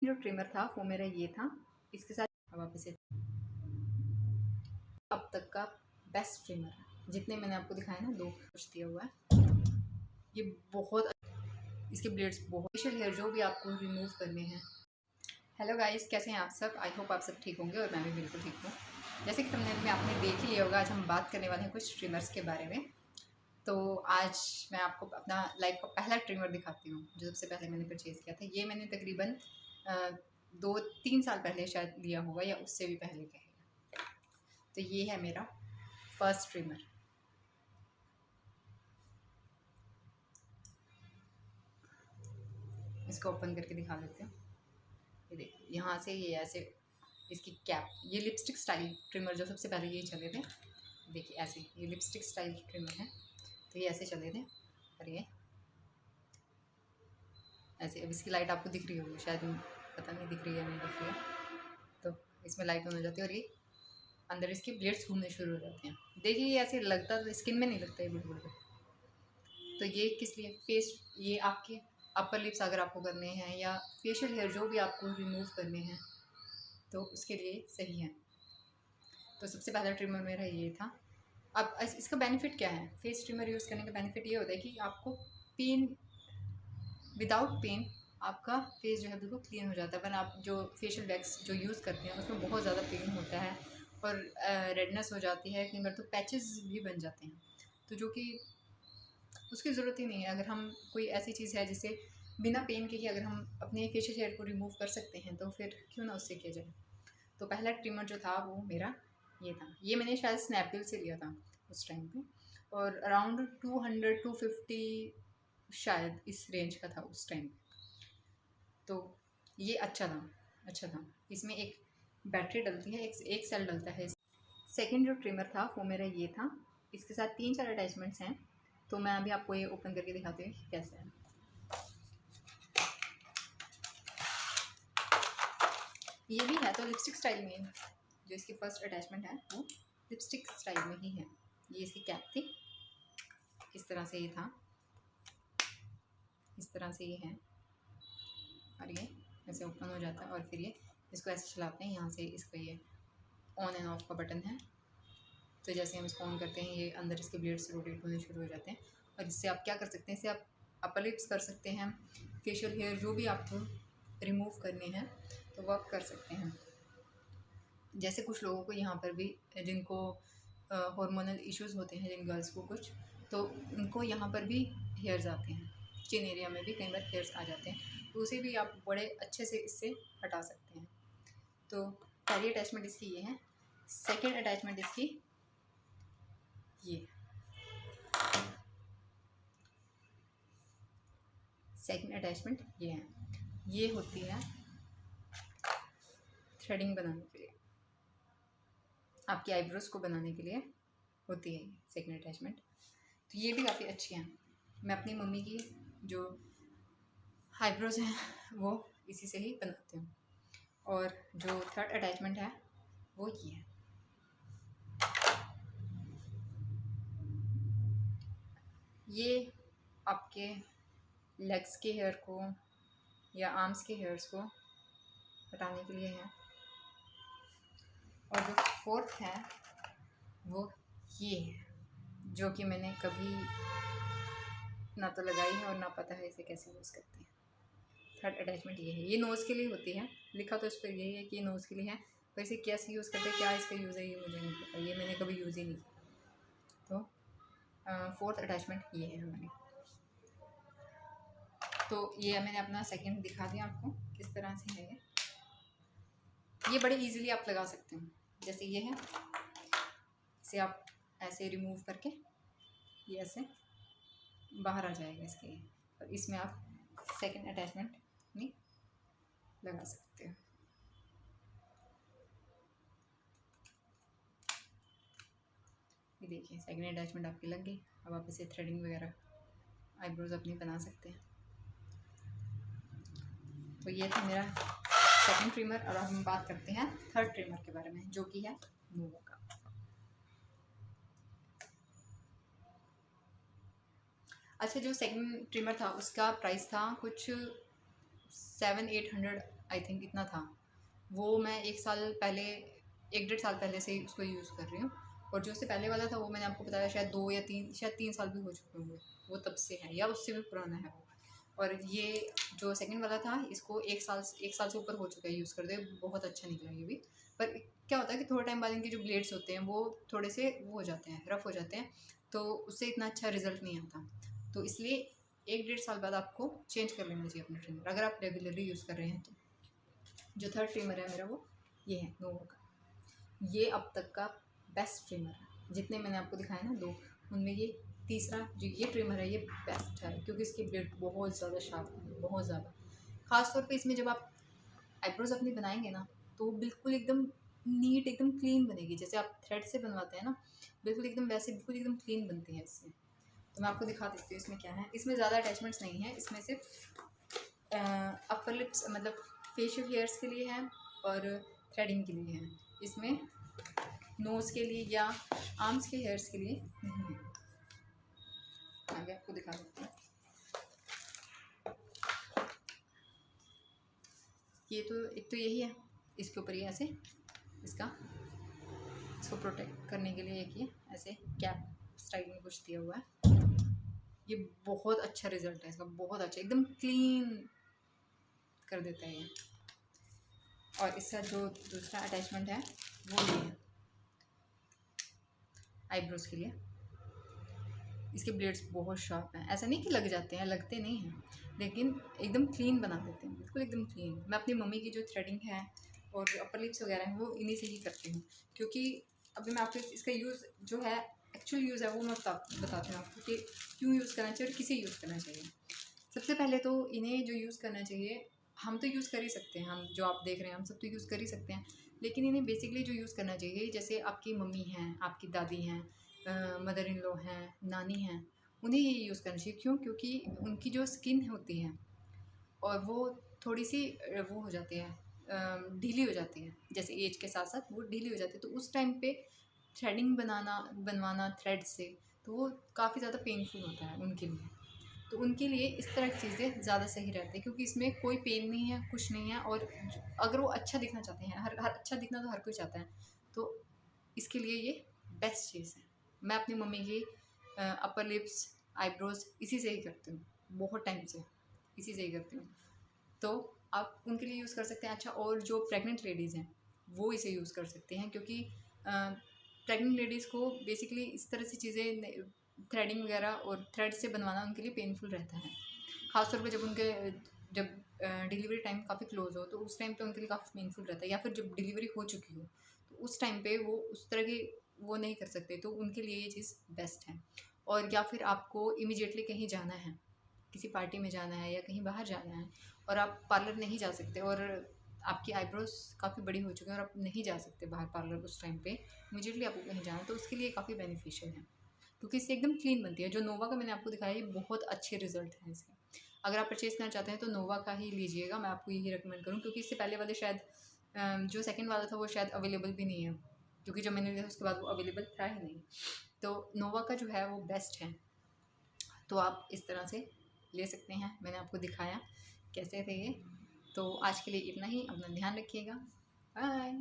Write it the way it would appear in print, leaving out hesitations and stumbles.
जो ट्रिमर था वो मेरा ये था। इसके साथ वापस से अब तक का बेस्ट ट्रिमर है, जितने मैंने आपको दिखाया ना, 2 कुछ दिया हुआ है। ये बहुत, इसके ब्लेड्स बहुत, फेशियल हेयर जो भी आपको रिमूव करने हैं। हेलो गाइस, कैसे हैं आप सब? आई होप आप सब ठीक होंगे और मैं भी बिल्कुल ठीक हूँ। जैसे कि थंबनेल में आपने देख ही लिया होगा, आज हम बात करने वाले हैं कुछ ट्रिमर्स के बारे में। तो आज मैं आपको अपना लाइफ का पहला ट्रिमर दिखाती हूँ, जो सबसे पहले मैंने परचेज़ किया था। ये मैंने तकरीबन 2-3 साल पहले शायद लिया होगा, या उससे भी पहले कहेगा। तो ये है मेरा फर्स्ट ट्रिमर। इसको ओपन करके दिखा देते हैं। ये देखिए, यहाँ से ये ऐसे इसकी कैप, ये लिपस्टिक स्टाइल ट्रिमर जो सबसे पहले ये चले थे। देखिए ऐसे, ये लिपस्टिक स्टाइल ट्रिमर है, तो ये ऐसे चले थे। और ये ऐसे, अब इसकी लाइट आपको दिख रही होगी शायद, पता नहीं दिख रही है नहीं दिख रही है। तो इसमें लाइट ऑन हो जाती है और ये अंदर इसके ब्लेड्स घूमने शुरू हो जाते हैं। देखिए ये ऐसे लगता, तो स्किन में नहीं लगता है बिल्कुल भी। तो ये किस लिए? फेस, ये आपके अपर लिप्स अगर आपको करने हैं, या फेशियल हेयर जो भी आपको रिमूव करने हैं, तो उसके लिए सही है। तो सबसे पहला ट्रिमर मेरा ये था। अब इसका बेनिफिट क्या है? फेस ट्रिमर यूज़ करने का बेनिफिट ये होता है कि आपको पेन, विदाउट पेन आपका फेस जो है बिल्कुल क्लीन हो जाता है। वरना आप जो फेशियल वैक्स जो यूज़ करते हैं उसमें बहुत ज़्यादा पेन होता है और रेडनेस हो जाती है, कई बार तो पैचेस भी बन जाते हैं, तो जो कि उसकी ज़रूरत ही नहीं है। अगर हम कोई ऐसी चीज़ है जिसे बिना पेन के ही अगर हम अपने फेशियल हेयर को रिमूव कर सकते हैं, तो फिर क्यों ना उससे किया जाए। तो पहला ट्रिमर जो था वो मेरा ये था। ये मैंने शायद स्नैपडील से लिया था उस टाइम पे, और अराउंड 200-250 शायद इस रेंज का था उस टाइम। तो ये अच्छा था। इसमें एक बैटरी डलती है, एक सेल डलता है। सेकंड जो ट्रिमर था वो मेरा ये था। इसके साथ 3-4 अटैचमेंट्स हैं, तो मैं अभी आपको ये ओपन करके दिखाती हूँ कैसे है। ये भी है तो लिपस्टिक स्टाइल में, जो इसकी फर्स्ट अटैचमेंट है वो लिपस्टिक स्टाइल में ही है। ये इसकी कैप थी, इस तरह से ये था, इस तरह से ये है, और ये ऐसे ओपन हो जाता है। और फिर ये इसको ऐसे चलाते हैं, यहाँ से इसका ये ऑन एंड ऑफ का बटन है। तो जैसे हम इसको ऑन करते हैं, ये अंदर इसके ब्लेड्स रोटेट होने शुरू हो जाते हैं। और इससे आप क्या कर सकते हैं? इससे आप अपर लिप्स कर सकते हैं, फेशियल हेयर जो भी आपको रिमूव करने हैं तो वो आप कर सकते हैं। जैसे कुछ लोगों को यहाँ पर भी, जिनको हार्मोनल इश्यूज़ होते हैं, जिन गर्ल्स को कुछ, तो उनको यहाँ पर भी हेयर्स आते हैं, चिन एरिया में भी कई बार हेयर्स आ जाते हैं, तो उसे भी आप बड़े अच्छे से इससे हटा सकते हैं। तो पहली अटैचमेंट इसकी ये है। सेकेंड अटैचमेंट इसकी ये, सेकेंड अटैचमेंट ये है। ये होती है थ्रेडिंग बनाने के लिए, आपकी आईब्रोज को बनाने के लिए होती है सेकेंड अटैचमेंट। तो ये भी काफ़ी अच्छी हैं। मैं अपनी मम्मी की जो आईब्रोज हैं वो इसी से ही बनाती हूँ। और जो थर्ड अटैचमेंट है वो ये है। ये आपके लेग्स के हेयर को या आर्म्स के हेयर्स को हटाने के लिए है। और जो फोर्थ है वो ये है, जो कि मैंने कभी ना तो लगाई है और ना पता है इसे कैसे यूज़ करते हैं। थर्ड अटैचमेंट ये है। ये नोज़ के लिए होती है, लिखा तो इस पर यही है कि ये नोज़ के लिए है, पर इसे कैसे यूज़ करते हैं, क्या इसका यूज़ है, ये मुझे नहीं पता, ये मैंने कभी यूज़ ही नहीं किया। तो फोर्थ अटैचमेंट ये है हमारी। तो ये मैंने अपना सेकंड दिखा दिया आपको किस तरह से है। ये बड़े इजीली आप लगा सकते हो। जैसे ये है, इसे आप ऐसे रिमूव करके ये ऐसे बाहर आ जाएगा इसके, और इसमें आप सेकंड अटैचमेंट नहीं लगा सकते हो। ये देखिए, सेकंड अटैचमेंट आपकी लग गई। अब आप इसे थ्रेडिंग वगैरह आईब्रोज अपनी बना सकते हैं। तो ये था मेरा सेकंड ट्रिमर। और अब हम बात करते हैं थर्ड ट्रिमर के बारे में, जो कि है नोवा का। अच्छा, जो सेकंड ट्रिमर था उसका प्राइस था कुछ 700-800 आई थिंक इतना था। वो मैं 1 डेढ़ साल पहले से ही उसको यूज़ कर रही हूँ। और जो उससे पहले वाला था वो मैंने आपको बताया शायद 2 या 3, शायद 3 साल भी हो चुके होंगे, वो तब से है या उससे भी पुराना है वो। और ये जो सेकंड वाला था इसको 1 साल से ऊपर हो चुका है यूज़ करते हुए, बहुत अच्छा निकला ये भी। पर क्या होता है कि थोड़े टाइम बाद इनके जो ब्लेड्स होते हैं वो थोड़े से वो हो जाते हैं, रफ़ हो जाते हैं, तो उससे इतना अच्छा रिजल्ट नहीं आता। तो इसलिए 1 डेढ़ साल बाद आपको चेंज कर लेना चाहिए अपना ट्रिमर, अगर आप रेगुलरली यूज़ कर रहे हैं तो। जो थर्ड ट्रिमर है मेरा वो ये है नोवा का। ये अब तक का बेस्ट ट्रिमर है, जितने मैंने आपको दिखाए ना 2, उनमें ये तीसरा जो ये ट्रिमर है ये बेस्ट है, क्योंकि इसकी ब्लेड बहुत ज़्यादा शार्प है, बहुत ज़्यादा। ख़ास तौर पे इसमें जब आप आईब्रोज अपनी बनाएंगे ना तो वो बिल्कुल एकदम नीट, एकदम क्लीन बनेगी, जैसे आप थ्रेड से बनवाते हैं ना, बिल्कुल एकदम वैसे, बिल्कुल एकदम क्लीन बनती है इससे। तो मैं आपको दिखा देती हूँ इसमें क्या है। इसमें ज़्यादा अटैचमेंट्स नहीं है, इसमें सिर्फ अपर लिप्स मतलब फेशियल हेयर्स के लिए है और थ्रेडिंग के लिए है। इसमें नोज़ के लिए या आर्म्स के हेयर्स के लिए नहीं है। आगे आपको दिखा देती हूँ। ये तो एक तो यही है, इसके ऊपर ये ऐसे इसको प्रोटेक्ट करने के लिए एक ये ऐसे कैप स्टाइल में कुछ दिया हुआ है। ये बहुत अच्छा रिजल्ट है इसका, बहुत अच्छा, एकदम क्लीन कर देता है ये। और इसका जो दूसरा अटैचमेंट है वो ये है आईब्रोज के लिए। इसके ब्लेड्स बहुत शार्प हैं, ऐसा नहीं कि लग जाते हैं, लगते नहीं हैं, लेकिन एकदम क्लीन बना देते हैं, बिल्कुल एकदम क्लीन। मैं अपनी मम्मी की जो थ्रेडिंग है और जो अपर लिप्स वगैरह हैं वो इन्हीं से ही करती हूँ, क्योंकि अभी मैं आपको इसका यूज़ जो है, एक्चुअल यूज़ है वो मैं बताती हूँ आपको कि क्यों यूज़ करना चाहिए और किसे यूज़ करना चाहिए। सबसे पहले तो इन्हें जो यूज़ करना चाहिए, हम तो यूज़ कर ही सकते हैं, हम जो आप देख रहे हैं हम सब तो यूज़ कर ही सकते हैं, लेकिन इन्हें बेसिकली जो यूज़ करना चाहिए, जैसे आपकी मम्मी हैं, आपकी दादी हैं, मदर इन लॉ हैं, नानी हैं, उन्हें ये यूज़ करना चाहिए। क्यों? क्योंकि उनकी जो स्किन होती है और वो थोड़ी सी वो हो जाती है, ढीली हो जाती है, जैसे एज के साथ साथ वो ढीली हो जाती है, तो उस टाइम पे थ्रेडिंग बनवाना थ्रेड से, तो वो काफ़ी ज़्यादा पेनफुल होता है उनके लिए। तो उनके लिए इस तरह की चीज़ें ज़्यादा सही रहती है, क्योंकि इसमें कोई पेन नहीं है, कुछ नहीं है, और अगर वो अच्छा दिखना चाहते हैं, हर हर अच्छा दिखना तो हर कोई चाहता है, तो इसके लिए ये बेस्ट चीज़ है। मैं अपनी मम्मी की अपर लिप्स, आईब्रोज इसी से ही करती हूँ, बहुत टाइम से इसी से ही करती हूँ, तो आप उनके लिए यूज़ कर सकते हैं। अच्छा, और जो प्रेग्नेंट लेडीज़ हैं वो इसे यूज़ कर सकते हैं, क्योंकि प्रेग्नेंट लेडीज़ को बेसिकली इस तरह से चीज़ें, थ्रेडिंग वगैरह और थ्रेड से बनवाना उनके लिए पेनफुल रहता है, ख़ासतौर पे जब डिलीवरी टाइम काफ़ी क्लोज हो, तो उस टाइम पे उनके लिए काफ़ी पेनफुल रहता है, या फिर जब डिलीवरी हो चुकी हो तो उस टाइम पे वो उस तरह की वो नहीं कर सकते, तो उनके लिए ये चीज़ बेस्ट है। और या फिर आपको इमीडिएटली कहीं जाना है, किसी पार्टी में जाना है या कहीं बाहर जाना है और आप पार्लर नहीं जा सकते, और आपकी आईब्रोज काफ़ी बड़ी हो चुकी हैं और आप नहीं जा सकते बाहर पार्लर उस टाइम पे, इमीडिएटली आपको कहीं जाना है, तो उसके लिए काफ़ी बेनिफिशियल है, क्योंकि इससे एकदम क्लीन बनती है। जो नोवा का मैंने आपको दिखाया, ये बहुत अच्छे रिजल्ट हैं इसके। अगर आप परचेज़ करना चाहते हैं तो नोवा का ही लीजिएगा, मैं आपको यही रिकमेंड करूँ, क्योंकि इससे पहले वाले शायद जो सेकंड वाला था वो शायद अवेलेबल भी नहीं है, क्योंकि जब मैंने लिया उसके बाद वो अवेलेबल था ही नहीं। तो नोवा का जो है वो बेस्ट है, तो आप इस तरह से ले सकते हैं। मैंने आपको दिखाया कैसे थे ये। तो आज के लिए इतना ही, अपना ध्यान रखिएगा, बाय।